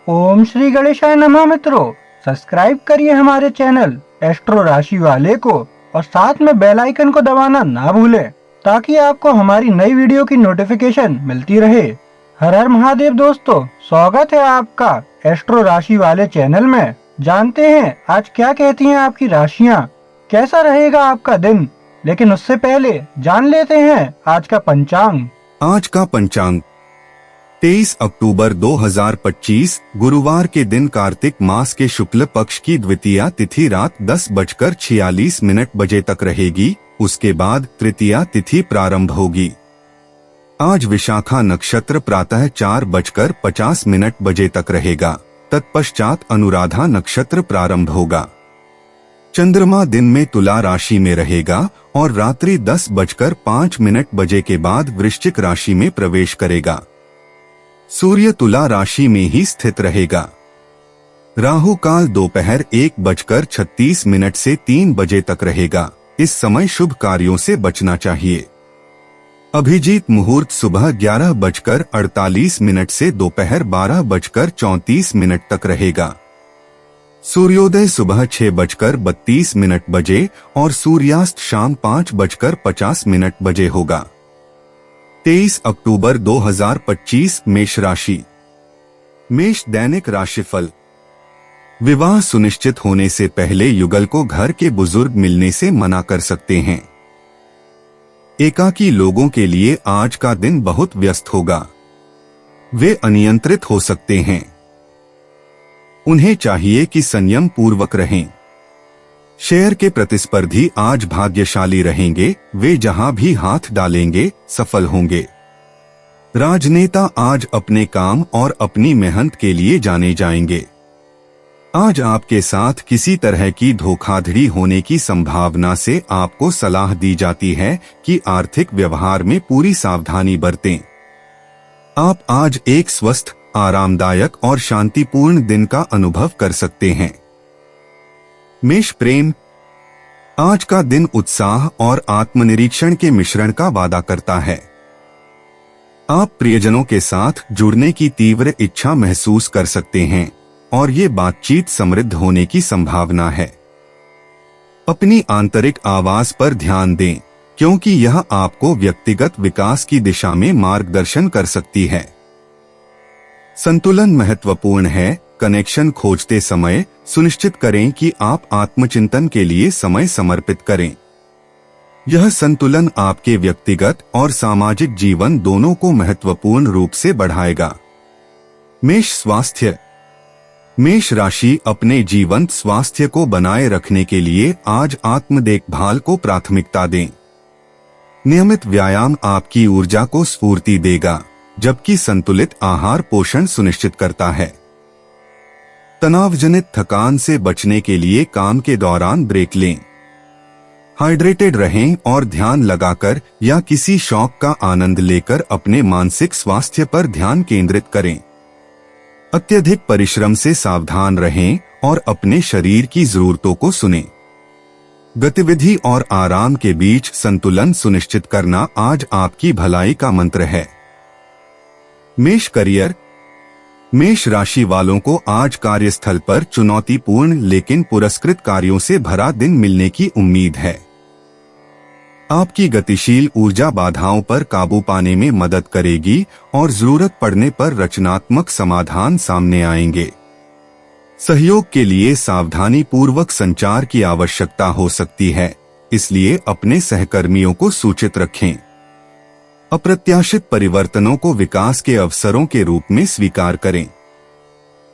ओम श्री गणेशाय नमः। मित्रों, सब्सक्राइब करिए हमारे चैनल एस्ट्रो राशि वाले को और साथ में बेल आइकन को दबाना ना भूलें ताकि आपको हमारी नई वीडियो की नोटिफिकेशन मिलती रहे। हर हर महादेव दोस्तों, स्वागत है आपका एस्ट्रो राशि वाले चैनल में। जानते हैं आज क्या कहती हैं आपकी राशियां, कैसा रहेगा आपका दिन। लेकिन उससे पहले जान लेते हैं आज का पंचांग। आज का पंचांग 23 अक्टूबर 2025 गुरुवार के दिन कार्तिक मास के शुक्ल पक्ष की द्वितीया तिथि रात 10:46 बजे तक रहेगी। उसके बाद तृतीया तिथि प्रारंभ होगी। आज विशाखा नक्षत्र प्रातः 4:50 बजे तक रहेगा। तत्पश्चात अनुराधा नक्षत्र प्रारंभ होगा। चंद्रमा दिन में तुला राशि में रहेगा और रात्रि 10:05 बजे के बाद वृश्चिक राशि में प्रवेश करेगा। सूर्य तुला राशि में ही स्थित रहेगा। राहु काल दोपहर 1:36 से 3 बजे तक रहेगा। इस समय शुभ कार्यों से बचना चाहिए। अभिजीत मुहूर्त सुबह 11:48 से दोपहर 12:34 तक रहेगा। सूर्योदय सुबह 6:32 बजे और सूर्यास्त शाम 5:50 बजे होगा। 23 अक्टूबर 2025 मेष राशि। मेष दैनिक राशिफल। विवाह सुनिश्चित होने से पहले युगल को घर के बुजुर्ग मिलने से मना कर सकते हैं। एकाकी लोगों के लिए आज का दिन बहुत व्यस्त होगा। वे अनियंत्रित हो सकते हैं। उन्हें चाहिए कि संयम पूर्वक रहें। शेयर के प्रतिस्पर्धी आज भाग्यशाली रहेंगे। वे जहां भी हाथ डालेंगे सफल होंगे। राजनेता आज अपने काम और अपनी मेहनत के लिए जाने जाएंगे। आज आपके साथ किसी तरह की धोखाधड़ी होने की संभावना से आपको सलाह दी जाती है कि आर्थिक व्यवहार में पूरी सावधानी बरतें। आप आज एक स्वस्थ, आरामदायक और शांतिपूर्ण दिन का अनुभव कर सकते हैं। मेष प्रेम। आज का दिन उत्साह और आत्मनिरीक्षण के मिश्रण का वादा करता है। आप प्रियजनों के साथ जुड़ने की तीव्र इच्छा महसूस कर सकते हैं और ये बातचीत समृद्ध होने की संभावना है। अपनी आंतरिक आवाज पर ध्यान दें क्योंकि यह आपको व्यक्तिगत विकास की दिशा में मार्गदर्शन कर सकती है। संतुलन महत्वपूर्ण है। कनेक्शन खोजते समय सुनिश्चित करें कि आप आत्मचिंतन के लिए समय समर्पित करें। यह संतुलन आपके व्यक्तिगत और सामाजिक जीवन दोनों को महत्वपूर्ण रूप से बढ़ाएगा। मेष स्वास्थ्य। मेष राशि अपने जीवंत स्वास्थ्य को बनाए रखने के लिए आज आत्म देखभाल को प्राथमिकता दें। नियमित व्यायाम आपकी ऊर्जा को स्फूर्ति देगा, जबकि संतुलित आहार पोषण सुनिश्चित करता है। तनावजनित थकान से बचने के लिए काम के दौरान ब्रेक लें। हाइड्रेटेड रहें और ध्यान लगाकर या किसी शौक का आनंद लेकर अपने मानसिक स्वास्थ्य पर ध्यान केंद्रित करें। अत्यधिक परिश्रम से सावधान रहें और अपने शरीर की जरूरतों को सुनें। गतिविधि और आराम के बीच संतुलन सुनिश्चित करना आज आपकी भलाई का मंत्र है। मेष करियर। मेष राशि वालों को आज कार्यस्थल पर चुनौतीपूर्ण लेकिन पुरस्कृत कार्यों से भरा दिन मिलने की उम्मीद है। आपकी गतिशील ऊर्जा बाधाओं पर काबू पाने में मदद करेगी और जरूरत पड़ने पर रचनात्मक समाधान सामने आएंगे। सहयोग के लिए सावधानी पूर्वक संचार की आवश्यकता हो सकती है, इसलिए अपने सहकर्मियों को सूचित रखें। अप्रत्याशित परिवर्तनों को विकास के अवसरों के रूप में स्वीकार करें।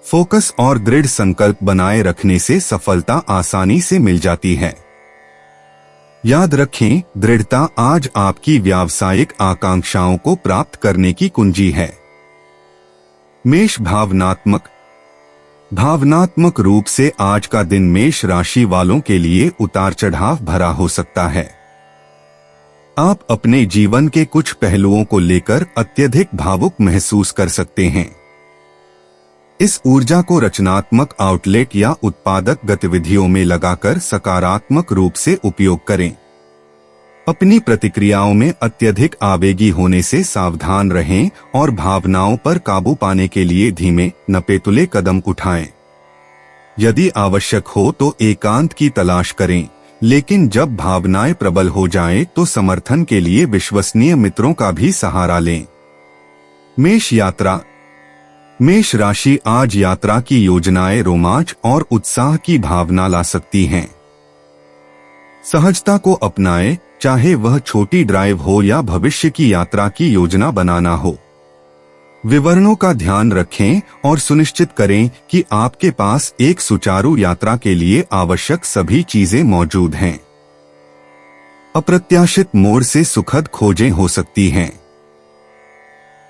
फोकस और दृढ़ संकल्प बनाए रखने से सफलता आसानी से मिल जाती है। याद रखें, दृढ़ता आज आपकी व्यावसायिक आकांक्षाओं को प्राप्त करने की कुंजी है। मेष भावनात्मक। भावनात्मक रूप से आज का दिन मेष राशि वालों के लिए उतार चढ़ाव भरा हो सकता है। आप अपने जीवन के कुछ पहलुओं को लेकर अत्यधिक भावुक महसूस कर सकते हैं। इस ऊर्जा को रचनात्मक आउटलेट या उत्पादक गतिविधियों में लगाकर सकारात्मक रूप से उपयोग करें। अपनी प्रतिक्रियाओं में अत्यधिक आवेगी होने से सावधान रहें और भावनाओं पर काबू पाने के लिए धीमे नपेतुले कदम उठाएं। यदि आवश्यक हो तो एकांत की तलाश करें, लेकिन जब भावनाएं प्रबल हो जाएं तो समर्थन के लिए विश्वसनीय मित्रों का भी सहारा लें। मेष यात्रा। मेष राशि आज यात्रा की योजनाएं रोमांच और उत्साह की भावना ला सकती हैं। सहजता को अपनाएं, चाहे वह छोटी ड्राइव हो या भविष्य की यात्रा की योजना बनाना हो। विवरणों का ध्यान रखें और सुनिश्चित करें कि आपके पास एक सुचारू यात्रा के लिए आवश्यक सभी चीजें मौजूद हैं। अप्रत्याशित मोड़ से सुखद खोजें हो सकती हैं।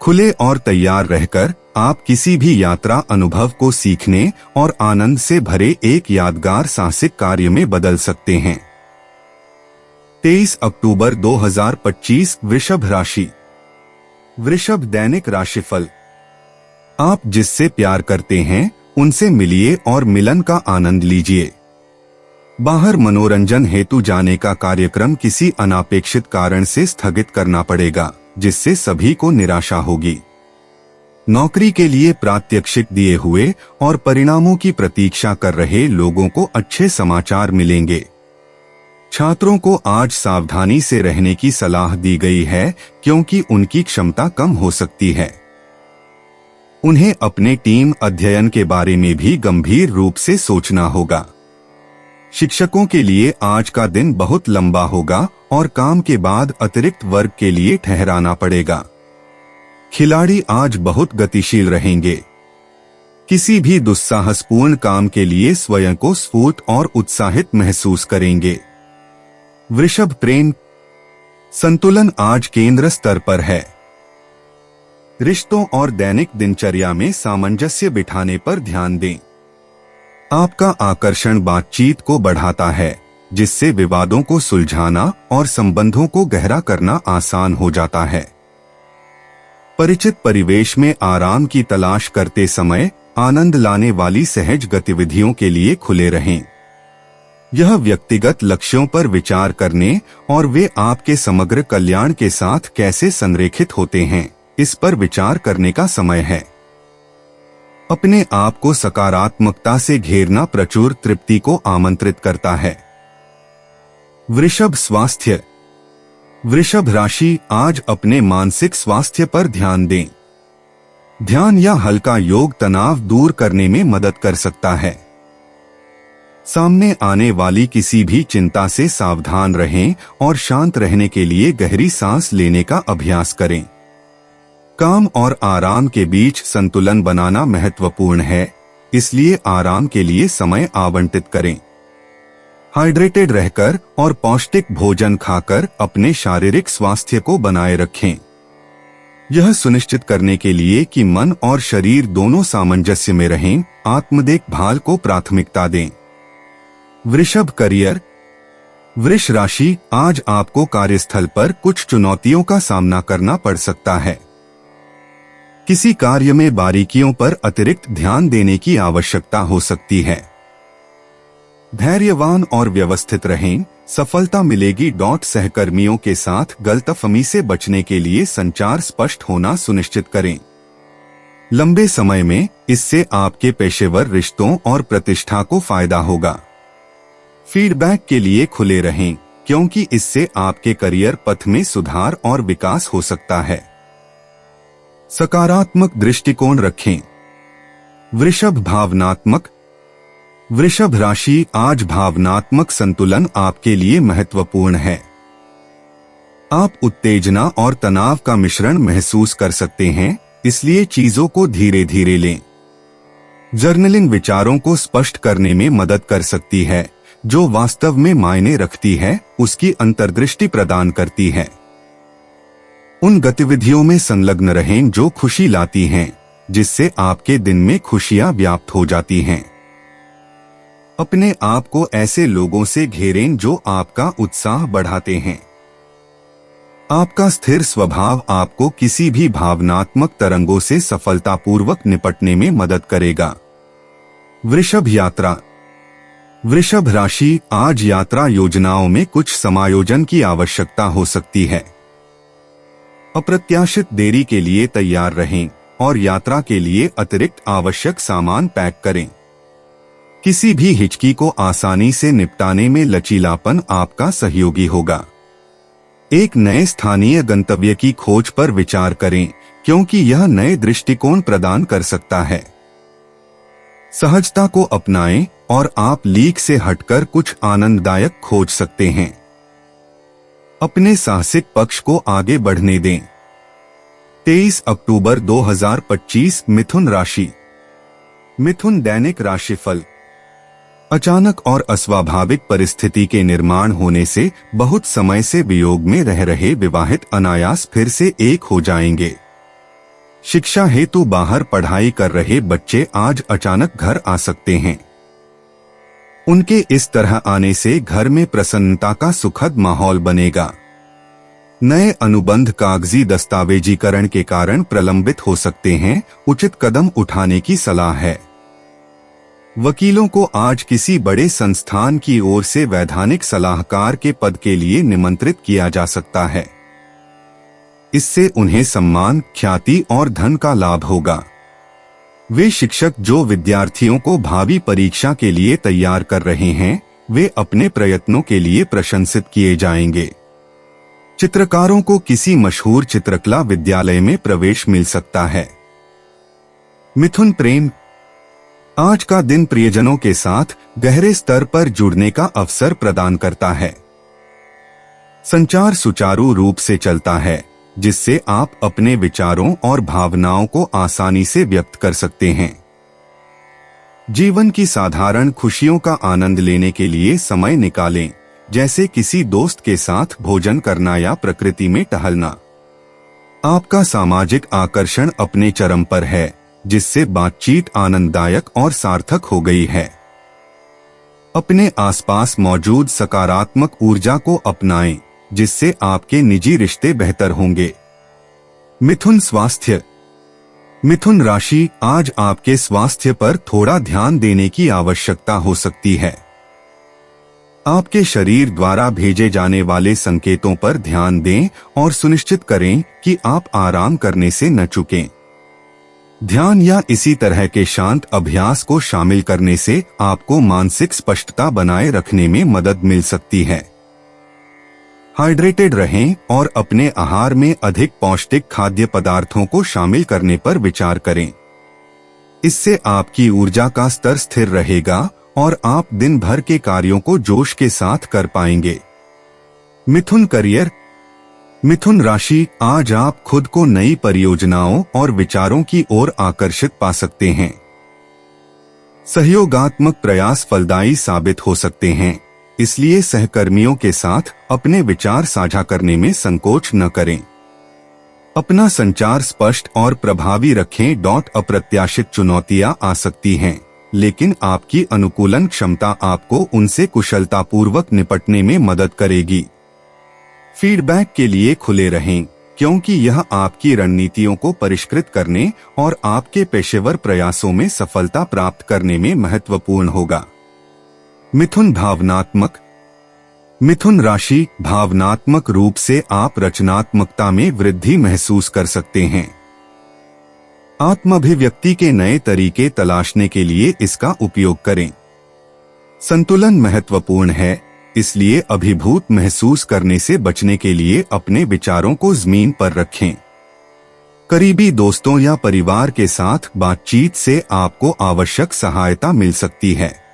खुले और तैयार रहकर आप किसी भी यात्रा अनुभव को सीखने और आनंद से भरे एक यादगार साहसिक कार्य में बदल सकते हैं। 23 अक्टूबर 2025 वृषभ राशि। वृषभ दैनिक राशिफल। आप जिससे प्यार करते हैं उनसे मिलिए और मिलन का आनंद लीजिए। बाहर मनोरंजन हेतु जाने का कार्यक्रम किसी अनापेक्षित कारण से स्थगित करना पड़ेगा, जिससे सभी को निराशा होगी। नौकरी के लिए प्रात्यक्षिक दिए हुए और परिणामों की प्रतीक्षा कर रहे लोगों को अच्छे समाचार मिलेंगे। छात्रों को आज सावधानी से रहने की सलाह दी गई है, क्योंकि उनकी क्षमता कम हो सकती है। उन्हें अपने टीम अध्ययन के बारे में भी गंभीर रूप से सोचना होगा। शिक्षकों के लिए आज का दिन बहुत लंबा होगा और काम के बाद अतिरिक्त वर्क के लिए ठहराना पड़ेगा। खिलाड़ी आज बहुत गतिशील रहेंगे। किसी भी दुस्साहसपूर्ण काम के लिए स्वयं को स्फूर्त और उत्साहित महसूस करेंगे। वृषभ प्रेम संतुलन आज केंद्र स्तर पर है। रिश्तों और दैनिक दिनचर्या में सामंजस्य बिठाने पर ध्यान दें। आपका आकर्षण बातचीत को बढ़ाता है, जिससे विवादों को सुलझाना और संबंधों को गहरा करना आसान हो जाता है। परिचित परिवेश में आराम की तलाश करते समय आनंद लाने वाली सहज गतिविधियों के लिए खुले रहें। यह व्यक्तिगत लक्ष्यों पर विचार करने और वे आपके समग्र कल्याण के साथ कैसे संरेखित होते हैं, इस पर विचार करने का समय है। अपने आप को सकारात्मकता से घेरना प्रचुर तृप्ति को आमंत्रित करता है। वृषभ स्वास्थ्य। वृषभ राशि आज अपने मानसिक स्वास्थ्य पर ध्यान दें। ध्यान या हल्का योग तनाव दूर करने में मदद कर सकता है। सामने आने वाली किसी भी चिंता से सावधान रहें और शांत रहने के लिए गहरी सांस लेने का अभ्यास करें। काम और आराम के बीच संतुलन बनाना महत्वपूर्ण है, इसलिए आराम के लिए समय आवंटित करें। हाइड्रेटेड रहकर और पौष्टिक भोजन खाकर अपने शारीरिक स्वास्थ्य को बनाए रखें। यह सुनिश्चित करने के लिए कि मन और शरीर दोनों सामंजस्य में रहें, आत्म देखभाल को प्राथमिकता दें। वृषभ करियर। वृष राशि आज आपको कार्यस्थल पर कुछ चुनौतियों का सामना करना पड़ सकता है। किसी कार्य में बारीकियों पर अतिरिक्त ध्यान देने की आवश्यकता हो सकती है। धैर्यवान और व्यवस्थित रहें, सफलता मिलेगी। सहकर्मियों के साथ गलतफहमी से बचने के लिए संचार स्पष्ट होना सुनिश्चित करें। लंबे समय में इससे आपके पेशेवर रिश्तों और प्रतिष्ठा को फायदा होगा। फीडबैक के लिए खुले रहें, क्योंकि इससे आपके करियर पथ में सुधार और विकास हो सकता है। सकारात्मक दृष्टिकोण रखें। वृषभ भावनात्मक। वृषभ राशि आज भावनात्मक संतुलन आपके लिए महत्वपूर्ण है। आप उत्तेजना और तनाव का मिश्रण महसूस कर सकते हैं, इसलिए चीजों को धीरे धीरे लें। जर्नलिंग विचारों को स्पष्ट करने में मदद कर सकती है, जो वास्तव में मायने रखती है, उसकी अंतर्दृष्टि प्रदान करती है। उन गतिविधियों में संलग्न रहें जो खुशी लाती हैं, जिससे आपके दिन में खुशियां व्याप्त हो जाती हैं। अपने आप को ऐसे लोगों से घेरें जो आपका उत्साह बढ़ाते हैं। आपका स्थिर स्वभाव आपको किसी भी भावनात्मक तरंगों से सफलतापूर्वक निपटने में मदद करेगा। वृषभ यात्रा। वृषभ राशि, आज यात्रा योजनाओं में कुछ समायोजन की आवश्यकता हो सकती है। अप्रत्याशित देरी के लिए तैयार रहें और यात्रा के लिए अतिरिक्त आवश्यक सामान पैक करें। किसी भी हिचकी को आसानी से निपटाने में लचीलापन आपका सहयोगी होगा। एक नए स्थानीय गंतव्य की खोज पर विचार करें, क्योंकि यह नए दृष्टिकोण प्रदान कर सकता है। सहजता को अपनाएं और आप लीक से हटकर कुछ आनंददायक खोज सकते हैं। अपने साहसिक पक्ष को आगे बढ़ने दें। 23 अक्टूबर 2025 मिथुन राशि। मिथुन दैनिक राशिफल। अचानक और अस्वाभाविक परिस्थिति के निर्माण होने से बहुत समय से वियोग में रह रहे विवाहित अनायास फिर से एक हो जाएंगे। शिक्षा हेतु बाहर पढ़ाई कर रहे बच्चे आज अचानक घर आ सकते हैं। उनके इस तरह आने से घर में प्रसन्नता का सुखद माहौल बनेगा। नए अनुबंध कागजी दस्तावेजीकरण के कारण प्रलंबित हो सकते हैं, उचित कदम उठाने की सलाह है। वकीलों को आज किसी बड़े संस्थान की ओर से वैधानिक सलाहकार के पद के लिए निमंत्रित किया जा सकता है। इससे उन्हें सम्मान, ख्याति और धन का लाभ होगा। वे शिक्षक जो विद्यार्थियों को भावी परीक्षा के लिए तैयार कर रहे हैं, वे अपने प्रयत्नों के लिए प्रशंसित किए जाएंगे। चित्रकारों को किसी मशहूर चित्रकला विद्यालय में प्रवेश मिल सकता है। मिथुन प्रेम। आज का दिन प्रियजनों के साथ गहरे स्तर पर जुड़ने का अवसर प्रदान करता है। संचार सुचारू रूप से चलता है, जिससे आप अपने विचारों और भावनाओं को आसानी से व्यक्त कर सकते हैं। जीवन की साधारण खुशियों का आनंद लेने के लिए समय निकालें, जैसे किसी दोस्त के साथ भोजन करना या प्रकृति में टहलना। आपका सामाजिक आकर्षण अपने चरम पर है, जिससे बातचीत आनंददायक और सार्थक हो गई है। अपने आसपास मौजूद सकारात्मक ऊर्जा को अपनाएं, जिससे आपके निजी रिश्ते बेहतर होंगे। मिथुन स्वास्थ्य। मिथुन राशि, आज आपके स्वास्थ्य पर थोड़ा ध्यान देने की आवश्यकता हो सकती है। आपके शरीर द्वारा भेजे जाने वाले संकेतों पर ध्यान दें और सुनिश्चित करें कि आप आराम करने से न चूकें। ध्यान या इसी तरह के शांत अभ्यास को शामिल करने से आपको मानसिक स्पष्टता बनाए रखने में मदद मिल सकती है। हाइड्रेटेड रहें और अपने आहार में अधिक पौष्टिक खाद्य पदार्थों को शामिल करने पर विचार करें। इससे आपकी ऊर्जा का स्तर स्थिर रहेगा और आप दिन भर के कार्यों को जोश के साथ कर पाएंगे। मिथुन करियर। मिथुन राशि, आज आप खुद को नई परियोजनाओं और विचारों की ओर आकर्षित पा सकते हैं। सहयोगात्मक प्रयास फलदायी साबित हो सकते हैं, इसलिए सहकर्मियों के साथ अपने विचार साझा करने में संकोच न करें। अपना संचार स्पष्ट और प्रभावी रखें। अप्रत्याशित चुनौतियां आ सकती हैं, लेकिन आपकी अनुकूलन क्षमता आपको उनसे कुशलतापूर्वक निपटने में मदद करेगी। फीडबैक के लिए खुले रहें, क्योंकि यह आपकी रणनीतियों को परिष्कृत करने और आपके पेशेवर प्रयासों में सफलता प्राप्त करने में महत्वपूर्ण होगा। मिथुन भावनात्मक। मिथुन राशि, भावनात्मक रूप से आप रचनात्मकता में वृद्धि महसूस कर सकते हैं। आत्माभिव्यक्ति के नए तरीके तलाशने के लिए इसका उपयोग करें। संतुलन महत्वपूर्ण है, इसलिए अभिभूत महसूस करने से बचने के लिए अपने विचारों को जमीन पर रखें। करीबी दोस्तों या परिवार के साथ बातचीत से आपको आवश्यक सहायता मिल सकती है।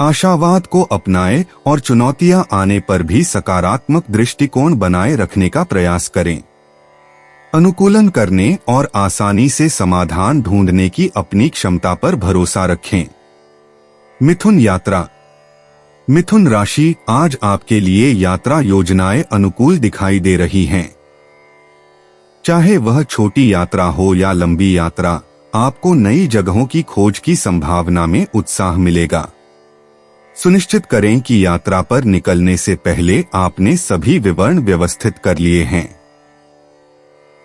आशावाद को अपनाएं और चुनौतियां आने पर भी सकारात्मक दृष्टिकोण बनाए रखने का प्रयास करें। अनुकूलन करने और आसानी से समाधान ढूंढने की अपनी क्षमता पर भरोसा रखें। मिथुन यात्रा। मिथुन राशि, आज आपके लिए यात्रा योजनाएं अनुकूल दिखाई दे रही हैं। चाहे वह छोटी यात्रा हो या लंबी यात्रा, आपको नई जगहों की खोज की संभावना में उत्साह मिलेगा। सुनिश्चित करें कि यात्रा पर निकलने से पहले आपने सभी विवरण व्यवस्थित कर लिए हैं।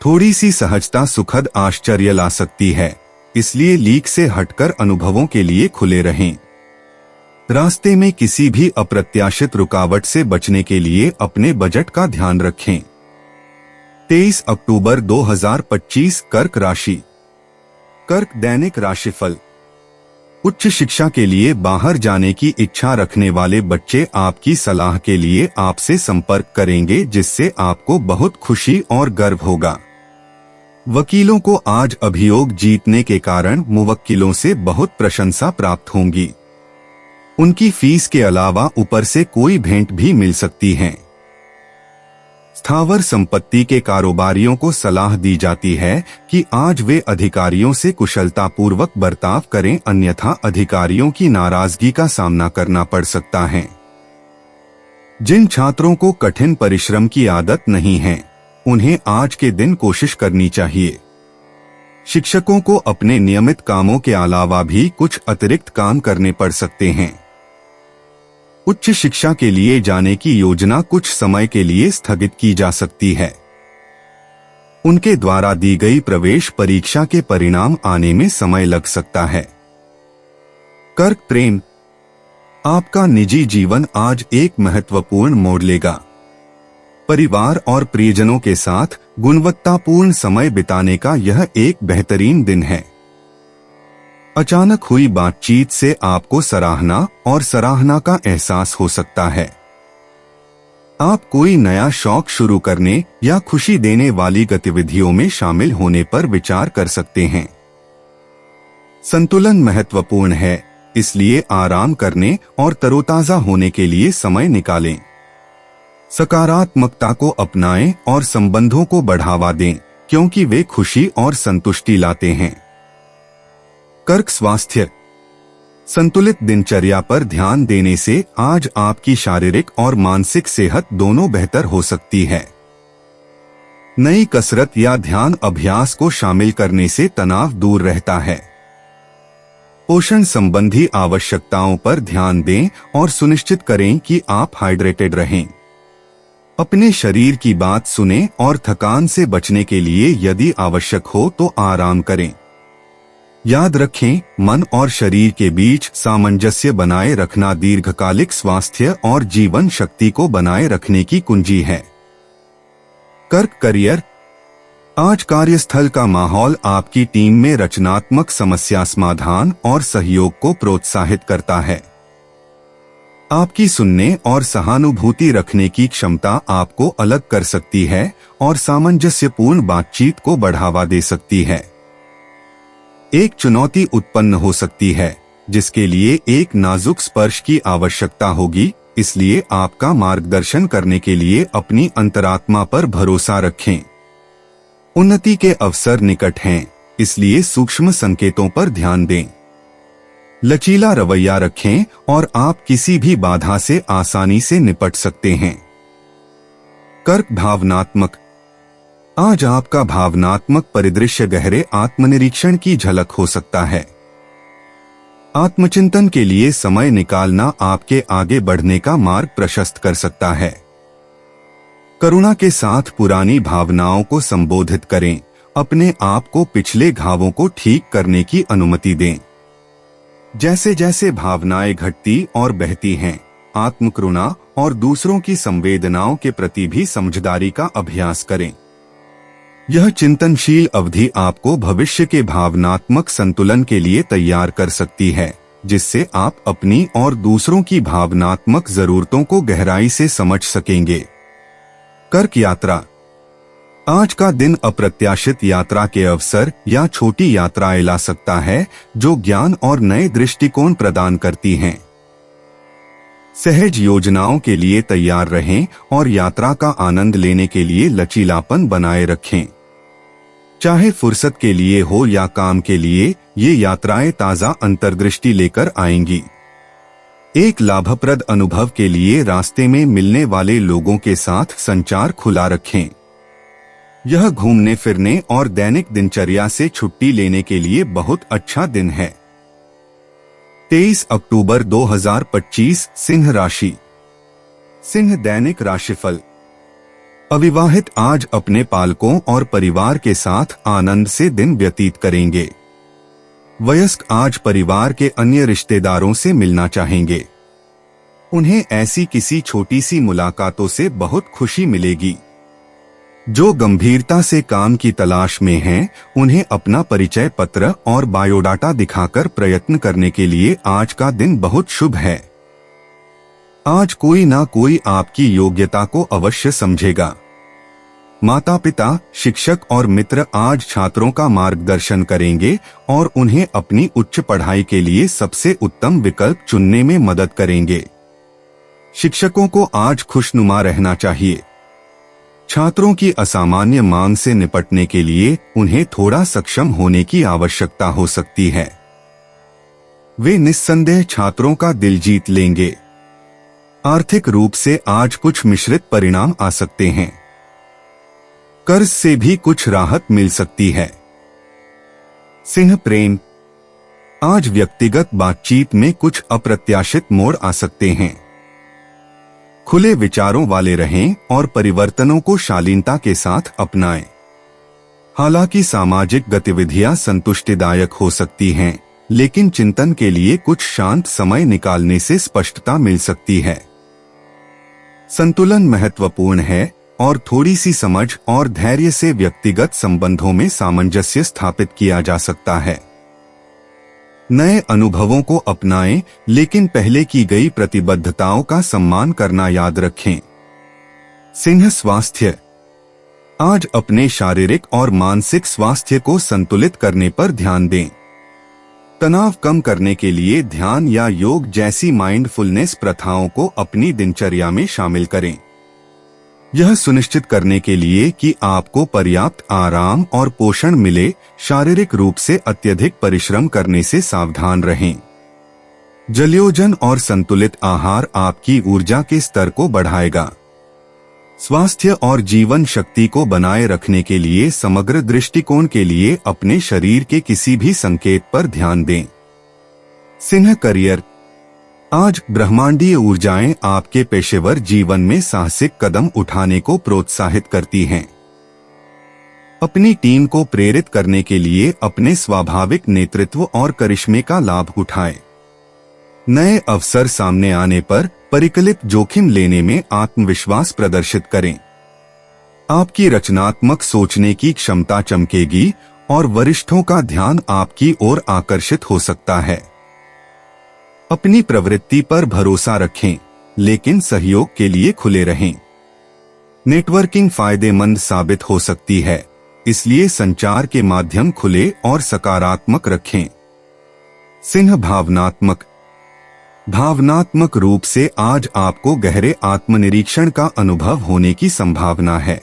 थोड़ी सी सहजता सुखद आश्चर्य ला सकती है, इसलिए लीक से हटकर अनुभवों के लिए खुले रहें। रास्ते में किसी भी अप्रत्याशित रुकावट से बचने के लिए अपने बजट का ध्यान रखें। 23 अक्टूबर 2025 कर्क राशि। कर्क दैनिक राशिफल। उच्च शिक्षा के लिए बाहर जाने की इच्छा रखने वाले बच्चे आपकी सलाह के लिए आपसे संपर्क करेंगे, जिससे आपको बहुत खुशी और गर्व होगा। वकीलों को आज अभियोग जीतने के कारण मुवक्किलों से बहुत प्रशंसा प्राप्त होंगी। उनकी फीस के अलावा ऊपर से कोई भेंट भी मिल सकती है। स्थावर संपत्ति के कारोबारियों को सलाह दी जाती है कि आज वे अधिकारियों से कुशलतापूर्वक बर्ताव करें, अन्यथा अधिकारियों की नाराजगी का सामना करना पड़ सकता है। जिन छात्रों को कठिन परिश्रम की आदत नहीं है, उन्हें आज के दिन कोशिश करनी चाहिए। शिक्षकों को अपने नियमित कामों के अलावा भी कुछ अतिरिक्त काम करने पड़ सकते हैं। उच्च शिक्षा के लिए जाने की योजना कुछ समय के लिए स्थगित की जा सकती है। उनके द्वारा दी गई प्रवेश परीक्षा के परिणाम आने में समय लग सकता है। कर्क प्रेम। आपका निजी जीवन आज एक महत्वपूर्ण मोड़ लेगा। परिवार और प्रियजनों के साथ गुणवत्तापूर्ण समय बिताने का यह एक बेहतरीन दिन है। अचानक हुई बातचीत से आपको सराहना और सराहना का एहसास हो सकता है। आप कोई नया शौक शुरू करने या खुशी देने वाली गतिविधियों में शामिल होने पर विचार कर सकते हैं। संतुलन महत्वपूर्ण है, इसलिए आराम करने और तरोताजा होने के लिए समय निकालें। सकारात्मकता को अपनाएं और संबंधों को बढ़ावा दें, क्योंकि वे खुशी और संतुष्टि लाते हैं। कर्क स्वास्थ्य। संतुलित दिनचर्या पर ध्यान देने से आज आपकी शारीरिक और मानसिक सेहत दोनों बेहतर हो सकती है। नई कसरत या ध्यान अभ्यास को शामिल करने से तनाव दूर रहता है। पोषण संबंधी आवश्यकताओं पर ध्यान दें और सुनिश्चित करें कि आप हाइड्रेटेड रहें। अपने शरीर की बात सुनें और थकान से बचने के लिए यदि आवश्यक हो तो आराम करें। याद रखें, मन और शरीर के बीच सामंजस्य बनाए रखना दीर्घकालिक स्वास्थ्य और जीवन शक्ति को बनाए रखने की कुंजी है। कर्क करियर। आज कार्यस्थल का माहौल आपकी टीम में रचनात्मक समस्या समाधान और सहयोग को प्रोत्साहित करता है। आपकी सुनने और सहानुभूति रखने की क्षमता आपको अलग कर सकती है और सामंजस्यपूर्ण बातचीत को बढ़ावा दे सकती है। एक चुनौती उत्पन्न हो सकती है, जिसके लिए एक नाजुक स्पर्श की आवश्यकता होगी, इसलिए आपका मार्गदर्शन करने के लिए अपनी अंतरात्मा पर भरोसा रखें। उन्नति के अवसर निकट हैं, इसलिए सूक्ष्म संकेतों पर ध्यान दें। लचीला रवैया रखें और आप किसी भी बाधा से आसानी से निपट सकते हैं। कर्क भावनात्मक। आज आपका भावनात्मक परिदृश्य गहरे आत्मनिरीक्षण की झलक हो सकता है। आत्मचिंतन के लिए समय निकालना आपके आगे बढ़ने का मार्ग प्रशस्त कर सकता है। करुणा के साथ पुरानी भावनाओं को संबोधित करें, अपने आप को पिछले घावों को ठीक करने की अनुमति दें। जैसे जैसे भावनाएं घटती और बहती हैं, आत्मकरुणा और दूसरों की संवेदनाओं के प्रति भी समझदारी का अभ्यास करें। यह चिंतनशील अवधि आपको भविष्य के भावनात्मक संतुलन के लिए तैयार कर सकती है, जिससे आप अपनी और दूसरों की भावनात्मक जरूरतों को गहराई से समझ सकेंगे। कर्क यात्रा। आज का दिन अप्रत्याशित यात्रा के अवसर या छोटी यात्राएं ला सकता है, जो ज्ञान और नए दृष्टिकोण प्रदान करती हैं। सहज योजनाओं के लिए तैयार रहें और यात्रा का आनंद लेने के लिए लचीलापन बनाए रखें। चाहे फुर्सत के लिए हो या काम के लिए, ये यात्राएं ताजा अंतर्दृष्टि लेकर आएंगी। एक लाभप्रद अनुभव के लिए रास्ते में मिलने वाले लोगों के साथ संचार खुला रखें। यह घूमने फिरने और दैनिक दिनचर्या से छुट्टी लेने के लिए बहुत अच्छा दिन है। 23 अक्टूबर 2025 सिंह राशि। सिंह दैनिक राशिफल। अविवाहित आज अपने पालकों और परिवार के साथ आनंद से दिन व्यतीत करेंगे। वयस्क आज परिवार के अन्य रिश्तेदारों से मिलना चाहेंगे, उन्हें ऐसी किसी छोटी सी मुलाकातों से बहुत खुशी मिलेगी। जो गंभीरता से काम की तलाश में हैं, उन्हें अपना परिचय पत्र और बायोडाटा दिखाकर प्रयत्न करने के लिए आज का दिन बहुत शुभ है। आज कोई ना कोई आपकी योग्यता को अवश्य समझेगा। माता पिता, शिक्षक और मित्र आज छात्रों का मार्गदर्शन करेंगे और उन्हें अपनी उच्च पढ़ाई के लिए सबसे उत्तम विकल्प चुनने में मदद करेंगे। शिक्षकों को आज खुशनुमा रहना चाहिए। छात्रों की असामान्य मांग से निपटने के लिए उन्हें थोड़ा सक्षम होने की आवश्यकता हो सकती है। वे निस्संदेह छात्रों का दिल जीत लेंगे। आर्थिक रूप से आज कुछ मिश्रित परिणाम आ सकते हैं। कर्ज से भी कुछ राहत मिल सकती है। सिंह प्रेम, आज व्यक्तिगत बातचीत में कुछ अप्रत्याशित मोड़ आ सकते हैं। खुले विचारों वाले रहें और परिवर्तनों को शालीनता के साथ अपनाएं। हालांकि सामाजिक गतिविधियां संतुष्टिदायक हो सकती हैं, लेकिन चिंतन के लिए कुछ शांत समय निकालने से स्पष्टता मिल सकती है। संतुलन महत्वपूर्ण है और थोड़ी सी समझ और धैर्य से व्यक्तिगत संबंधों में सामंजस्य स्थापित किया जा सकता है। नए अनुभवों को अपनाएं, लेकिन पहले की गई प्रतिबद्धताओं का सम्मान करना याद रखें। सिंह स्वास्थ्य, आज अपने शारीरिक और मानसिक स्वास्थ्य को संतुलित करने पर ध्यान दें। तनाव कम करने के लिए ध्यान या योग जैसी माइंडफुलनेस प्रथाओं को अपनी दिनचर्या में शामिल करें। यह सुनिश्चित करने के लिए कि आपको पर्याप्त आराम और पोषण मिले, शारीरिक रूप से अत्यधिक परिश्रम करने से सावधान रहें। जलयोजन और संतुलित आहार आपकी ऊर्जा के स्तर को बढ़ाएगा। स्वास्थ्य और जीवन शक्ति को बनाए रखने के लिए समग्र दृष्टिकोण के लिए अपने शरीर के किसी भी संकेत पर ध्यान दें। सिंह करियर, आज ब्रह्मांडीय ऊर्जाएं आपके पेशेवर जीवन में साहसिक कदम उठाने को प्रोत्साहित करती हैं। अपनी टीम को प्रेरित करने के लिए अपने स्वाभाविक नेतृत्व और करिश्मे का लाभ उठाएं। नए अवसर सामने आने पर परिकलित जोखिम लेने में आत्मविश्वास प्रदर्शित करें। आपकी रचनात्मक सोचने की क्षमता चमकेगी और वरिष्ठों का ध्यान आपकी ओर आकर्षित हो सकता है। अपनी प्रवृत्ति पर भरोसा रखें, लेकिन सहयोग के लिए खुले रहें। नेटवर्किंग फायदेमंद साबित हो सकती है, इसलिए संचार के माध्यम खुले और सकारात्मक रखें। सिंह भावनात्मक रूप से आज आपको गहरे आत्मनिरीक्षण का अनुभव होने की संभावना है।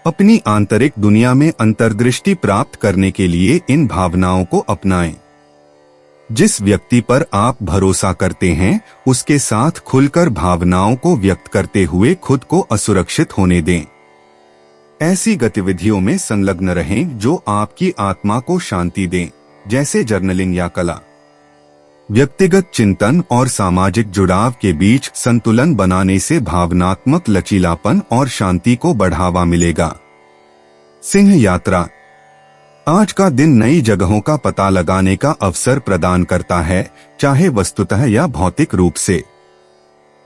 अपनी आंतरिक दुनिया में अंतर्दृष्टि प्राप्त करने के लिए इन भावनाओं को अपनाएं। जिस व्यक्ति पर आप भरोसा करते हैं, उसके साथ खुलकर भावनाओं को व्यक्त करते हुए खुद को असुरक्षित होने दें। ऐसी गतिविधियों में संलग्न रहें जो आपकी आत्मा को शांति दें, जैसे जर्नलिंग या कला। व्यक्तिगत चिंतन और सामाजिक जुड़ाव के बीच संतुलन बनाने से भावनात्मक लचीलापन और शांति को बढ़ावा मिलेगा। सिंह यात्रा, आज का दिन नई जगहों का पता लगाने का अवसर प्रदान करता है, चाहे वस्तुतः या भौतिक रूप से।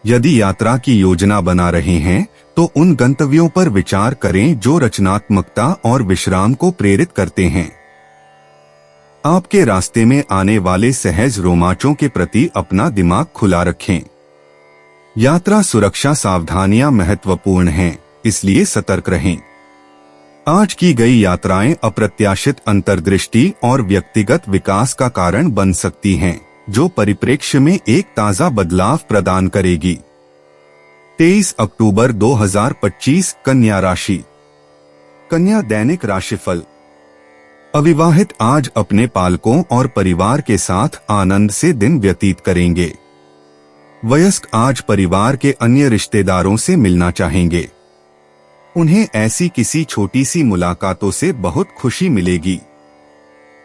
यदि यात्रा की योजना बना रहे हैं, तो उन गंतव्यों पर विचार करें जो रचनात्मकता और विश्राम को प्रेरित करते हैं। आपके रास्ते में आने वाले सहज रोमांचों के प्रति अपना दिमाग खुला रखें। यात्रा सुरक्षा सावधानियां महत्वपूर्ण हैं, इसलिए सतर्क रहें। आज की गई यात्राएं अप्रत्याशित अंतर्दृष्टि और व्यक्तिगत विकास का कारण बन सकती हैं, जो परिप्रेक्ष्य में एक ताजा बदलाव प्रदान करेगी। 23 अक्टूबर 2025 कन्या राशि। कन्या दैनिक राशिफल। अविवाहित आज अपने पालकों और परिवार के साथ आनंद से दिन व्यतीत करेंगे। वयस्क आज परिवार के अन्य रिश्तेदारों से मिलना चाहेंगे। उन्हें ऐसी किसी छोटी सी मुलाकातों से बहुत खुशी मिलेगी।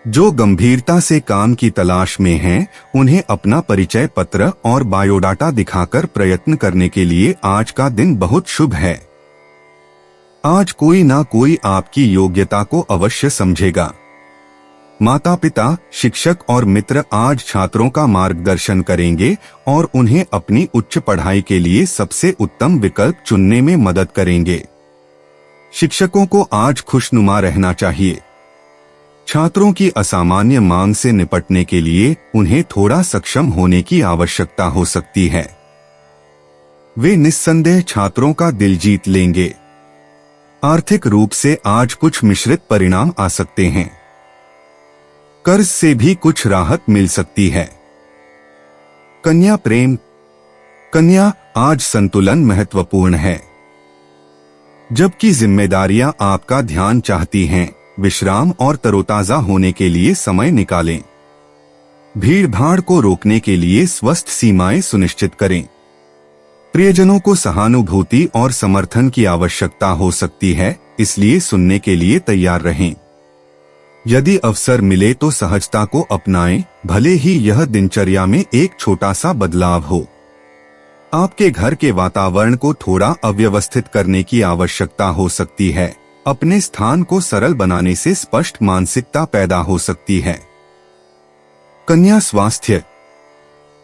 जो गंभीरता से काम की तलाश में हैं, उन्हें अपना परिचय पत्र और बायोडाटा दिखाकर प्रयत्न करने के लिए आज का दिन बहुत शुभ है। आज कोई ना कोई आपकी योग्यता को अवश्य समझेगा। माता पिता, शिक्षक और मित्र आज छात्रों का मार्गदर्शन करेंगे और उन्हें अपनी उच्च पढ़ाई के लिए सबसे उत्तम विकल्प चुनने में मदद करेंगे। शिक्षकों को आज खुशनुमा रहना चाहिए। छात्रों की असामान्य मांग से निपटने के लिए उन्हें थोड़ा सक्षम होने की आवश्यकता हो सकती है। वे निस्संदेह छात्रों का दिल जीत लेंगे। आर्थिक रूप से आज कुछ मिश्रित परिणाम आ सकते हैं। कर्ज से भी कुछ राहत मिल सकती है। कन्या प्रेम। कन्या, आज संतुलन महत्वपूर्ण है। जबकि जिम्मेदारियां आपका ध्यान चाहती हैं, विश्राम और तरोताजा होने के लिए समय निकालें। भीड़भाड़ को रोकने के लिए स्वस्थ सीमाएं सुनिश्चित करें। प्रियजनों को सहानुभूति और समर्थन की आवश्यकता हो सकती है, इसलिए सुनने के लिए तैयार रहें। यदि अवसर मिले तो सहजता को अपनाएं, भले ही यह दिनचर्या में एक छोटा सा बदलाव हो। आपके घर के वातावरण को थोड़ा अव्यवस्थित करने की आवश्यकता हो सकती है। अपने स्थान को सरल बनाने से स्पष्ट मानसिकता पैदा हो सकती है। कन्या स्वास्थ्य।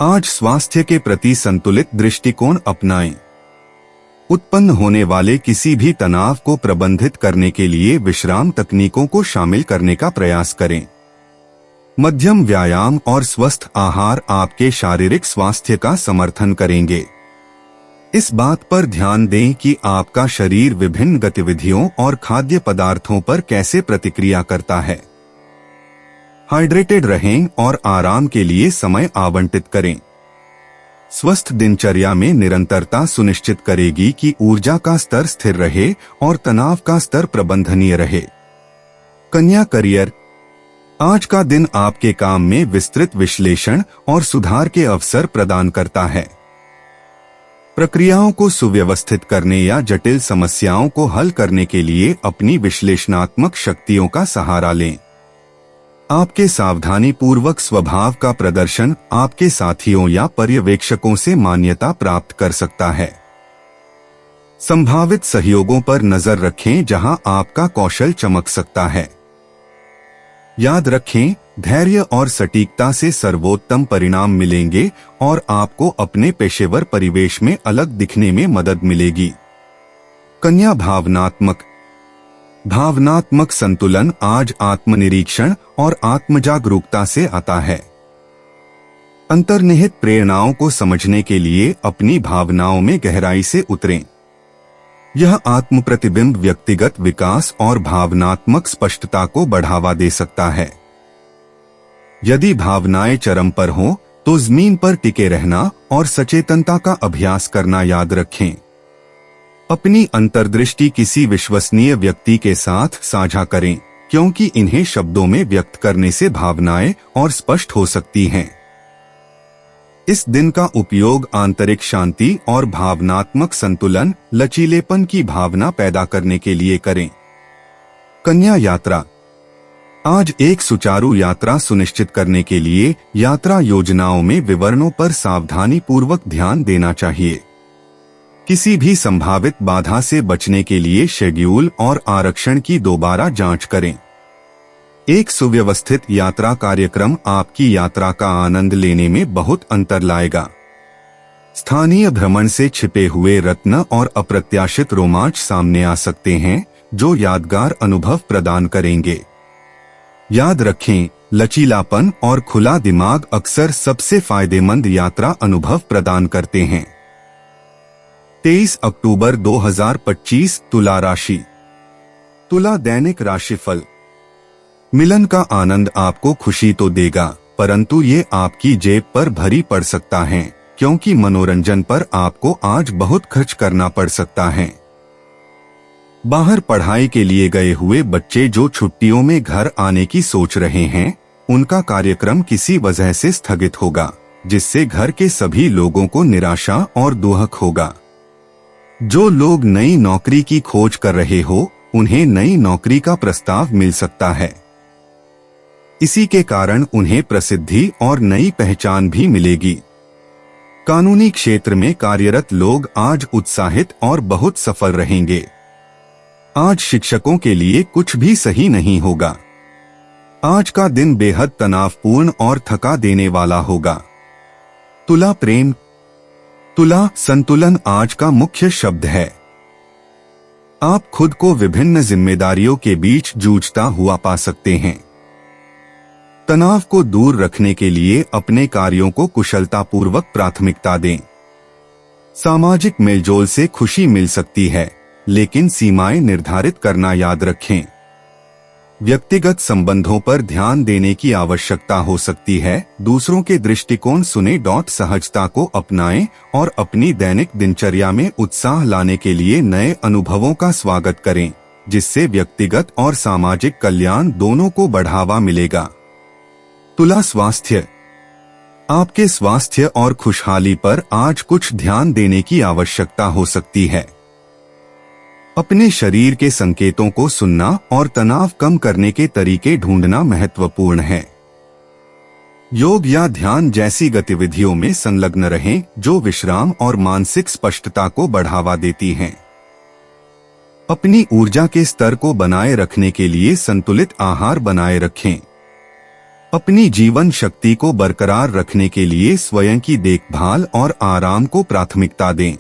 आज स्वास्थ्य के प्रति संतुलित दृष्टिकोण अपनाएं। उत्पन्न होने वाले किसी भी तनाव को प्रबंधित करने के लिए विश्राम तकनीकों को शामिल करने का प्रयास करें। मध्यम व्यायाम और स्वस्थ आहार आपके शारीरिक स्वास्थ्य का समर्थन करेंगे। इस बात पर ध्यान दें कि आपका शरीर विभिन्न गतिविधियों और खाद्य पदार्थों पर कैसे प्रतिक्रिया करता है। हाइड्रेटेड रहें और आराम के लिए समय आवंटित करें। स्वस्थ दिनचर्या में निरंतरता सुनिश्चित करेगी कि ऊर्जा का स्तर स्थिर रहे और तनाव का स्तर प्रबंधनीय रहे। कन्या करियर। आज का दिन आपके काम में विस्तृत विश्लेषण और सुधार के अवसर प्रदान करता है। प्रक्रियाओं को सुव्यवस्थित करने या जटिल समस्याओं को हल करने के लिए अपनी विश्लेषणात्मक शक्तियों का सहारा लें। आपके सावधानीपूर्वक स्वभाव का प्रदर्शन आपके साथियों या पर्यवेक्षकों से मान्यता प्राप्त कर सकता है। संभावित सहयोगों पर नजर रखें जहां आपका कौशल चमक सकता है। याद रखें, धैर्य और सटीकता से सर्वोत्तम परिणाम मिलेंगे और आपको अपने पेशेवर परिवेश में अलग दिखने में मदद मिलेगी। कन्या भावनात्मक। भावनात्मक संतुलन आज आत्मनिरीक्षण और आत्मजागरूकता से आता है। अंतर्निहित प्रेरणाओं को समझने के लिए अपनी भावनाओं में गहराई से उतरें। यह आत्म प्रतिबिंब व्यक्तिगत विकास और भावनात्मक स्पष्टता को बढ़ावा दे सकता है। यदि भावनाएं चरम पर हों, तो जमीन पर टिके रहना और सचेतनता का अभ्यास करना याद रखें। अपनी अंतर्दृष्टि किसी विश्वसनीय व्यक्ति के साथ साझा करें, क्योंकि इन्हें शब्दों में व्यक्त करने से भावनाएं और स्पष्ट हो सकती हैं। इस दिन का उपयोग आंतरिक शांति और भावनात्मक संतुलन, लचीलेपन की भावना पैदा करने के लिए करें। कन्या यात्रा। आज एक सुचारू यात्रा सुनिश्चित करने के लिए यात्रा योजनाओं में विवरणों पर सावधानी पूर्वक ध्यान देना चाहिए। किसी भी संभावित बाधा से बचने के लिए शेड्यूल और आरक्षण की दोबारा जांच करें। एक सुव्यवस्थित यात्रा कार्यक्रम आपकी यात्रा का आनंद लेने में बहुत अंतर लाएगा। स्थानीय भ्रमण से छिपे हुए रत्न और अप्रत्याशित रोमांच सामने आ सकते हैं, जो यादगार अनुभव प्रदान करेंगे। याद रखें, लचीलापन और खुला दिमाग अक्सर सबसे फायदेमंद यात्रा अनुभव प्रदान करते हैं। 23 अक्टूबर 2025 तुला राशि। तुला दैनिक राशिफल। मिलन का आनंद आपको खुशी तो देगा, परंतु ये आपकी जेब पर भारी पड़ सकता है, क्योंकि मनोरंजन पर आपको आज बहुत खर्च करना पड़ सकता है। बाहर पढ़ाई के लिए गए हुए बच्चे जो छुट्टियों में घर आने की सोच रहे हैं, उनका कार्यक्रम किसी वजह से स्थगित होगा, जिससे घर के सभी लोगों को निराशा और दुहक होगा। जो लोग नई नौकरी की खोज कर रहे हो, उन्हें नई नौकरी का प्रस्ताव मिल सकता है। इसी के कारण उन्हें प्रसिद्धि और नई पहचान भी मिलेगी। कानूनी क्षेत्र में कार्यरत लोग आज उत्साहित और बहुत सफल रहेंगे। आज शिक्षकों के लिए कुछ भी सही नहीं होगा। आज का दिन बेहद तनावपूर्ण और थका देने वाला होगा। तुला प्रेम। तुला संतुलन आज का मुख्य शब्द है। आप खुद को विभिन्न जिम्मेदारियों के बीच जूझता हुआ पा सकते हैं। तनाव को दूर रखने के लिए अपने कार्यों को कुशलतापूर्वक प्राथमिकता दें। सामाजिक मेलजोल से खुशी मिल सकती है, लेकिन सीमाएं निर्धारित करना याद रखें। व्यक्तिगत संबंधों पर ध्यान देने की आवश्यकता हो सकती है। दूसरों के दृष्टिकोण सुने। सहजता को अपनाएं और अपनी दैनिक दिनचर्या में उत्साह लाने के लिए नए अनुभवों का स्वागत करें, जिससे व्यक्तिगत और सामाजिक कल्याण दोनों को बढ़ावा मिलेगा। तुला स्वास्थ्य। आपके स्वास्थ्य और खुशहाली पर आज कुछ ध्यान देने की आवश्यकता हो सकती है। अपने शरीर के संकेतों को सुनना और तनाव कम करने के तरीके ढूंढना महत्वपूर्ण है। योग या ध्यान जैसी गतिविधियों में संलग्न रहें जो विश्राम और मानसिक स्पष्टता को बढ़ावा देती हैं। अपनी ऊर्जा के स्तर को बनाए रखने के लिए संतुलित आहार बनाए रखें। अपनी जीवन शक्ति को बरकरार रखने के लिए स्वयं की देखभाल और आराम को प्राथमिकता दें।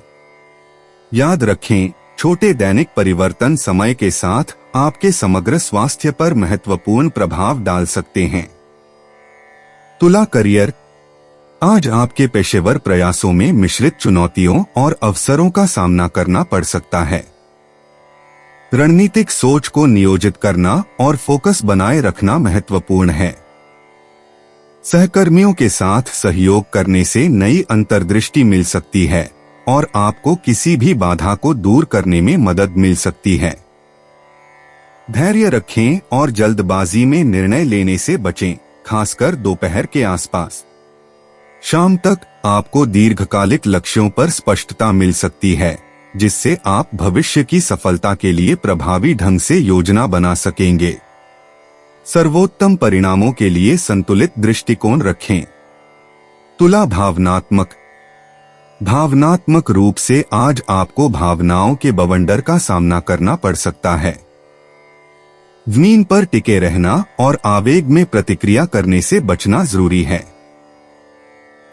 याद रखें, छोटे दैनिक परिवर्तन समय के साथ आपके समग्र स्वास्थ्य पर महत्वपूर्ण प्रभाव डाल सकते हैं। तुला करियर। आज आपके पेशेवर प्रयासों में मिश्रित चुनौतियों और अवसरों का सामना करना पड़ सकता है। रणनीतिक सोच को नियोजित करना और फोकस बनाए रखना महत्वपूर्ण है। सहकर्मियों के साथ सहयोग करने से नई अंतर्दृष्टि मिल सकती है और आपको किसी भी बाधा को दूर करने में मदद मिल सकती है। धैर्य रखें और जल्दबाजी में निर्णय लेने से बचें, खासकर दोपहर के आसपास। शाम तक आपको दीर्घकालिक लक्ष्यों पर स्पष्टता मिल सकती है, जिससे आप भविष्य की सफलता के लिए प्रभावी ढंग से योजना बना सकेंगे। सर्वोत्तम परिणामों के लिए संतुलित दृष्टिकोण रखें। तुला भावनात्मक रूप से आज आपको भावनाओं के बवंडर का सामना करना पड़ सकता है। नींद पर टिके रहना और आवेग में प्रतिक्रिया करने से बचना जरूरी है।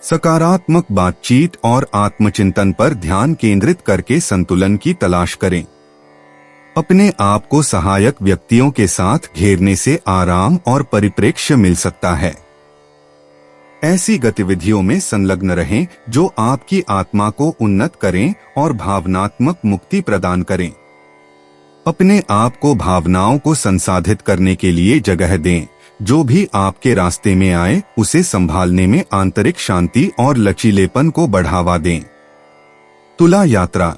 सकारात्मक बातचीत और आत्मचिंतन पर ध्यान केंद्रित करके संतुलन की तलाश करें। अपने आप को सहायक व्यक्तियों के साथ घेरने से आराम और परिप्रेक्ष्य मिल सकता है। ऐसी गतिविधियों में संलग्न रहें जो आपकी आत्मा को उन्नत करें और भावनात्मक मुक्ति प्रदान करें। अपने आप को भावनाओं को संसाधित करने के लिए जगह दें। जो भी आपके रास्ते में आए उसे संभालने में आंतरिक शांति और लचीलेपन को बढ़ावा दें। तुला यात्रा।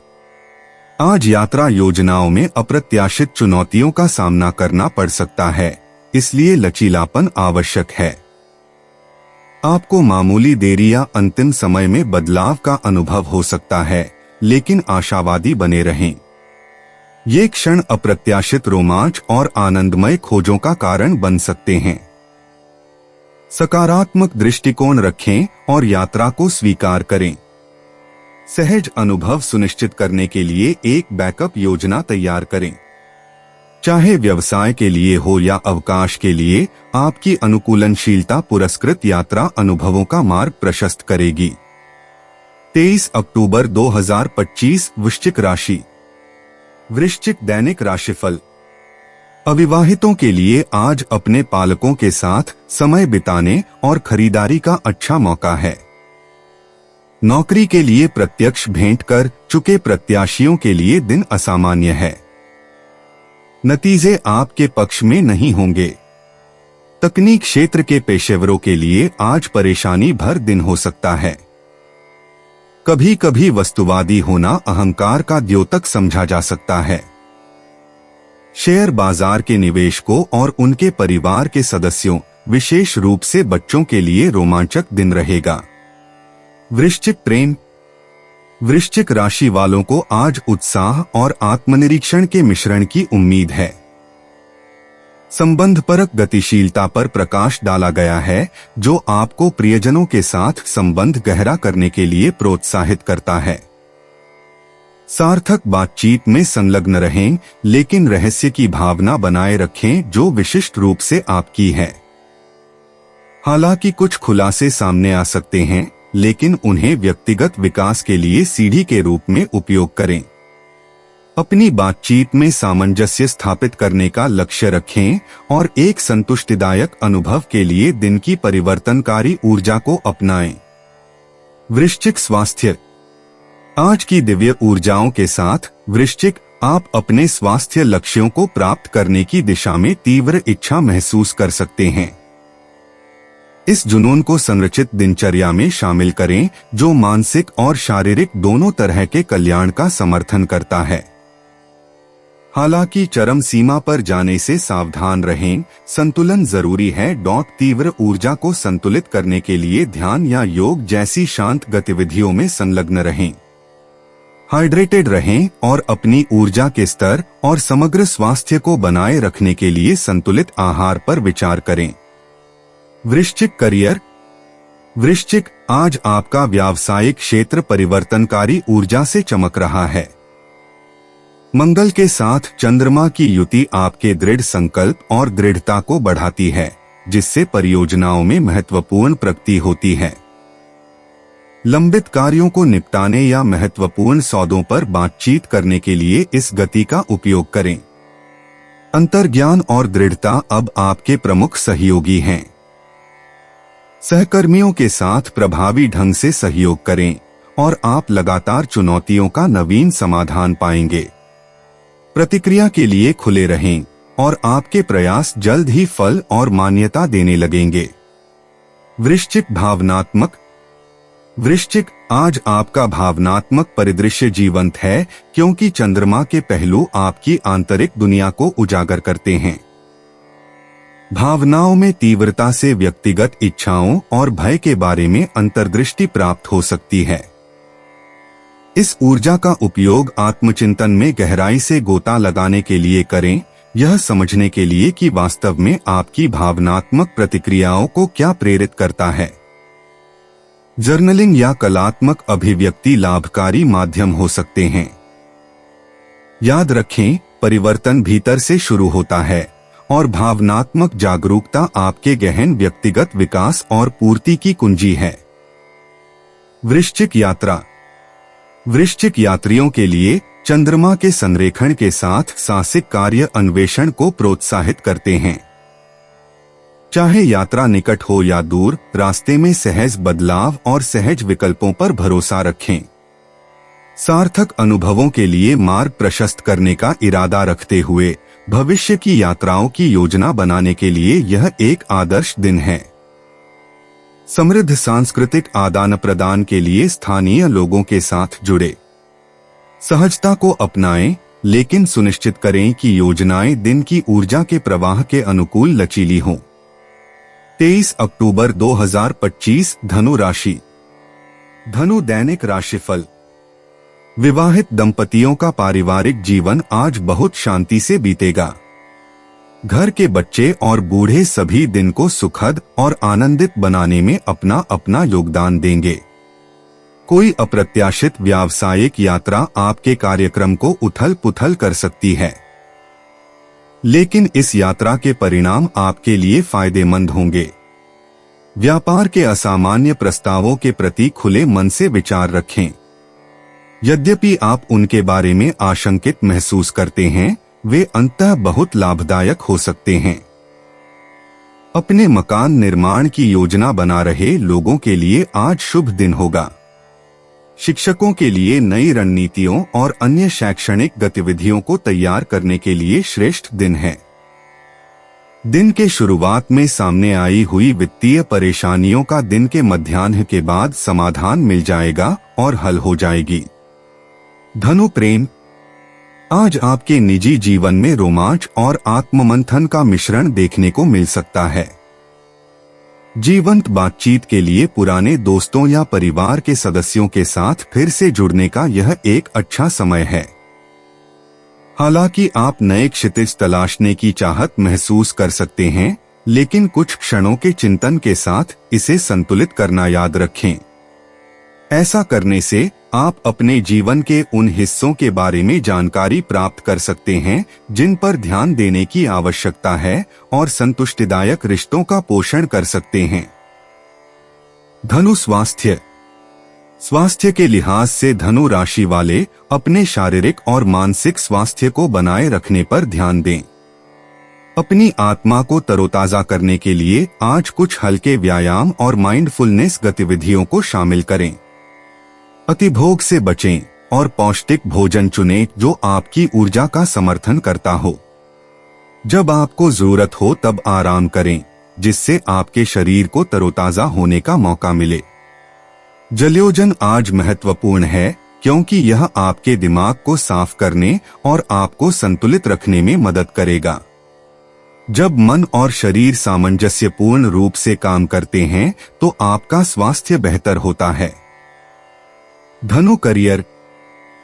आज यात्रा योजनाओं में अप्रत्याशित चुनौतियों का सामना करना पड़ सकता है, इसलिए लचीलापन आवश्यक है। आपको मामूली देरी या अंतिम समय में बदलाव का अनुभव हो सकता है, लेकिन आशावादी बने रहें। ये क्षण अप्रत्याशित रोमांच और आनंदमय खोजों का कारण बन सकते हैं। सकारात्मक दृष्टिकोण रखें और यात्रा को स्वीकार करें। सहज अनुभव सुनिश्चित करने के लिए एक बैकअप योजना तैयार करें। चाहे व्यवसाय के लिए हो या अवकाश के लिए, आपकी अनुकूलनशीलता पुरस्कृत यात्रा अनुभवों का मार्ग प्रशस्त करेगी। 23 अक्टूबर 2025 वृश्चिक राशि। वृश्चिक दैनिक राशिफल। अविवाहितों के लिए आज अपने पालकों के साथ समय बिताने और खरीदारी का अच्छा मौका है। नौकरी के लिए प्रत्यक्ष भेंट कर चुके प्रत्याशियों के लिए दिन असामान्य है। नतीजे आपके पक्ष में नहीं होंगे। तकनीक क्षेत्र के पेशेवरों के लिए आज परेशानी भर दिन हो सकता है। कभी कभी वस्तुवादी होना अहंकार का द्योतक समझा जा सकता है। शेयर बाजार के निवेशकों और उनके परिवार के सदस्यों, विशेष रूप से बच्चों के लिए रोमांचक दिन रहेगा। वृश्चिक प्रेम। वृश्चिक राशि वालों को आज उत्साह और आत्मनिरीक्षण के मिश्रण की उम्मीद है। संबंधपरक गतिशीलता पर प्रकाश डाला गया है, जो आपको प्रियजनों के साथ संबंध गहरा करने के लिए प्रोत्साहित करता है। सार्थक बातचीत में संलग्न रहें, लेकिन रहस्य की भावना बनाए रखें जो विशिष्ट रूप से आपकी है। हालांकि कुछ खुलासे सामने आ सकते हैं, लेकिन उन्हें व्यक्तिगत विकास के लिए सीढ़ी के रूप में उपयोग करें। अपनी बातचीत में सामंजस्य स्थापित करने का लक्ष्य रखें और एक संतुष्टिदायक अनुभव के लिए दिन की परिवर्तनकारी ऊर्जा को अपनाएं। वृश्चिक स्वास्थ्य। आज की दिव्य ऊर्जाओं के साथ वृश्चिक, आप अपने स्वास्थ्य लक्ष्यों को प्राप्त करने की दिशा में तीव्र इच्छा महसूस कर सकते हैं। इस जुनून को संरचित दिनचर्या में शामिल करें, जो मानसिक और शारीरिक दोनों तरह के कल्याण का समर्थन करता है। हालांकि चरम सीमा पर जाने से सावधान रहें, संतुलन जरूरी है। तीव्र ऊर्जा को संतुलित करने के लिए ध्यान या योग जैसी शांत गतिविधियों में संलग्न रहें। हाइड्रेटेड रहें और अपनी ऊर्जा के स्तर और समग्र स्वास्थ्य को बनाए रखने के लिए संतुलित आहार पर विचार करें। वृश्चिक करियर। वृश्चिक, आज आपका व्यावसायिक क्षेत्र परिवर्तनकारी ऊर्जा से चमक रहा है। मंगल के साथ चंद्रमा की युति आपके दृढ़ संकल्प और दृढ़ता को बढ़ाती है, जिससे परियोजनाओं में महत्वपूर्ण प्रगति होती है। लंबित कार्यों को निपटाने या महत्वपूर्ण सौदों पर बातचीत करने के लिए इस गति का उपयोग करें। अंतर्ज्ञान और दृढ़ता अब आपके प्रमुख सहयोगी हैं। सहकर्मियों के साथ प्रभावी ढंग से सहयोग करें और आप लगातार चुनौतियों का नवीन समाधान पाएंगे। प्रतिक्रिया के लिए खुले रहें और आपके प्रयास जल्द ही फल और मान्यता देने लगेंगे। वृश्चिक भावनात्मक। वृश्चिक, आज आपका भावनात्मक परिदृश्य जीवंत है, क्योंकि चंद्रमा के पहलू आपकी आंतरिक दुनिया को उजागर करते हैं। भावनाओं में तीव्रता से व्यक्तिगत इच्छाओं और भय के बारे में अंतर्दृष्टि प्राप्त हो सकती है। इस ऊर्जा का उपयोग आत्मचिंतन में गहराई से गोता लगाने के लिए करें, यह समझने के लिए कि वास्तव में आपकी भावनात्मक प्रतिक्रियाओं को क्या प्रेरित करता है। जर्नलिंग या कलात्मक अभिव्यक्ति लाभकारी माध्यम हो सकते हैं। याद रखें, परिवर्तन भीतर से शुरू होता है और भावनात्मक जागरूकता आपके गहन व्यक्तिगत विकास और पूर्ति की कुंजी है। वृश्चिक यात्रा। वृश्चिक यात्रियों के लिए चंद्रमा के संरेखण के साथ साहसिक कार्य अन्वेषण को प्रोत्साहित करते हैं। चाहे यात्रा निकट हो या दूर, रास्ते में सहज बदलाव और सहज विकल्पों पर भरोसा रखें। सार्थक अनुभवों के लिए मार्ग प्रशस्त करने का इरादा रखते हुए भविष्य की यात्राओं की योजना बनाने के लिए यह एक आदर्श दिन है। समृद्ध सांस्कृतिक आदान प्रदान के लिए स्थानीय लोगों के साथ जुड़े। सहजता को अपनाएं, लेकिन सुनिश्चित करें कि योजनाएं दिन की ऊर्जा के प्रवाह के अनुकूल लचीली हों। 23 अक्टूबर 2025 धनु राशि। धनु दैनिक राशिफल। विवाहित दंपतियों का पारिवारिक जीवन आज बहुत शांति से बीतेगा। घर के बच्चे और बूढ़े सभी दिन को सुखद और आनंदित बनाने में अपना अपना योगदान देंगे। कोई अप्रत्याशित व्यावसायिक यात्रा आपके कार्यक्रम को उथल-पुथल कर सकती है, लेकिन इस यात्रा के परिणाम आपके लिए फायदेमंद होंगे। व्यापार के असामान्य प्रस्तावों के प्रति खुले मन से विचार रखें। यद्यपि आप उनके बारे में आशंकित महसूस करते हैं, वे अंततः बहुत लाभदायक हो सकते हैं। अपने मकान निर्माण की योजना बना रहे लोगों के लिए आज शुभ दिन होगा। शिक्षकों के लिए नई रणनीतियों और अन्य शैक्षणिक गतिविधियों को तैयार करने के लिए श्रेष्ठ दिन है। दिन के शुरुआत में सामने आई हुई वित्तीय परेशानियों का दिन के मध्याह्न के बाद समाधान मिल जाएगा और हल हो जाएगी। धनु प्रेम। आज आपके निजी जीवन में रोमांच और आत्ममंथन का मिश्रण देखने को मिल सकता है। जीवंत बातचीत के लिए पुराने दोस्तों या परिवार के सदस्यों के साथ फिर से जुड़ने का यह एक अच्छा समय है। हालांकि आप नए क्षितिज तलाशने की चाहत महसूस कर सकते हैं, लेकिन कुछ क्षणों के चिंतन के साथ इसे संतुलित करना याद रखें। ऐसा करने से आप अपने जीवन के उन हिस्सों के बारे में जानकारी प्राप्त कर सकते हैं जिन पर ध्यान देने की आवश्यकता है और संतुष्टिदायक रिश्तों का पोषण कर सकते हैं। धनु स्वास्थ्य। स्वास्थ्य के लिहाज से धनु राशि वाले अपने शारीरिक और मानसिक स्वास्थ्य को बनाए रखने पर ध्यान दें। अपनी आत्मा को तरोताजा करने के लिए आज कुछ हल्के व्यायाम और माइंडफुलनेस गतिविधियों को शामिल करें। अतिभोग से बचें और पौष्टिक भोजन चुनें जो आपकी ऊर्जा का समर्थन करता हो। जब आपको जरूरत हो तब आराम करें, जिससे आपके शरीर को तरोताजा होने का मौका मिले। जलयोजन आज महत्वपूर्ण है क्योंकि यह आपके दिमाग को साफ करने और आपको संतुलित रखने में मदद करेगा। जब मन और शरीर सामंजस्यपूर्ण रूप से काम करते हैं तो आपका स्वास्थ्य बेहतर होता है। धनु करियर।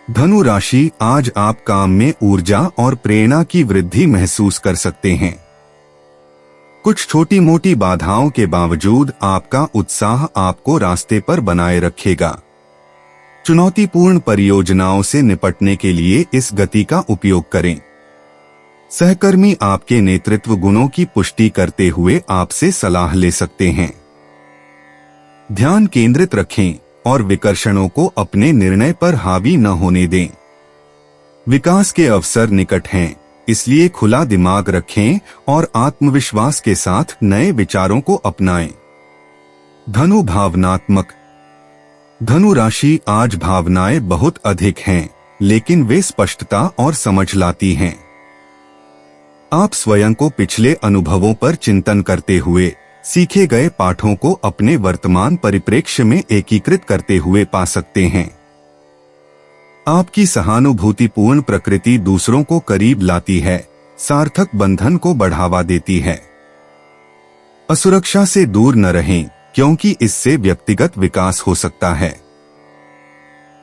धनु राशि आज आप काम में ऊर्जा और प्रेरणा की वृद्धि महसूस कर सकते हैं। कुछ छोटी मोटी बाधाओं के बावजूद आपका उत्साह आपको रास्ते पर बनाए रखेगा। चुनौतीपूर्ण परियोजनाओं से निपटने के लिए इस गति का उपयोग करें। सहकर्मी आपके नेतृत्व गुणों की पुष्टि करते हुए आपसे सलाह ले सकते हैं। ध्यान केंद्रित रखें और विकर्षणों को अपने निर्णय पर हावी न होने दें। विकास के अवसर निकट हैं, इसलिए खुला दिमाग रखें और आत्मविश्वास के साथ नए विचारों को अपनाएं। धनु भावनात्मक। धनु राशि आज भावनाएं बहुत अधिक हैं, लेकिन वे स्पष्टता और समझ लाती हैं। आप स्वयं को पिछले अनुभवों पर चिंतन करते हुए सीखे गए पाठों को अपने वर्तमान परिप्रेक्ष्य में एकीकृत करते हुए पा सकते हैं। आपकी सहानुभूतिपूर्ण प्रकृति दूसरों को करीब लाती है, सार्थक बंधन को बढ़ावा देती है। असुरक्षा से दूर न रहें क्योंकि इससे व्यक्तिगत विकास हो सकता है।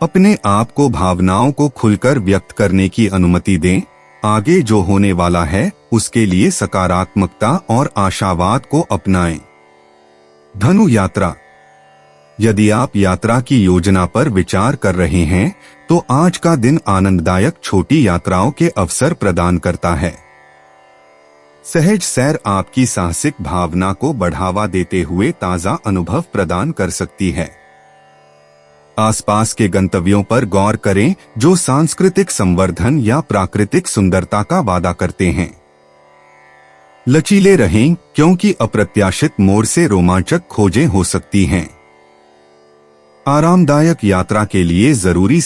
अपने आप को भावनाओं को खुलकर व्यक्त करने की अनुमति दें। आगे जो होने वाला है उसके लिए सकारात्मकता और आशावाद को अपनाएं। धनु यात्रा। यदि आप यात्रा की योजना पर विचार कर रहे हैं तो आज का दिन आनंददायक छोटी यात्राओं के अवसर प्रदान करता है। सहज सैर आपकी साहसिक भावना को बढ़ावा देते हुए ताजा अनुभव प्रदान कर सकती है। आसपास के गंतव्यों पर गौर करें जो सांस्कृतिक संवर्धन या प्राकृतिक सुंदरता का वादा करते हैं। लचीले रहें क्योंकि अप्रत्याशित मोड़ से रोमांचक खोजें हो सकती हैं। आरामदायक यात्रा के लिए जरूरी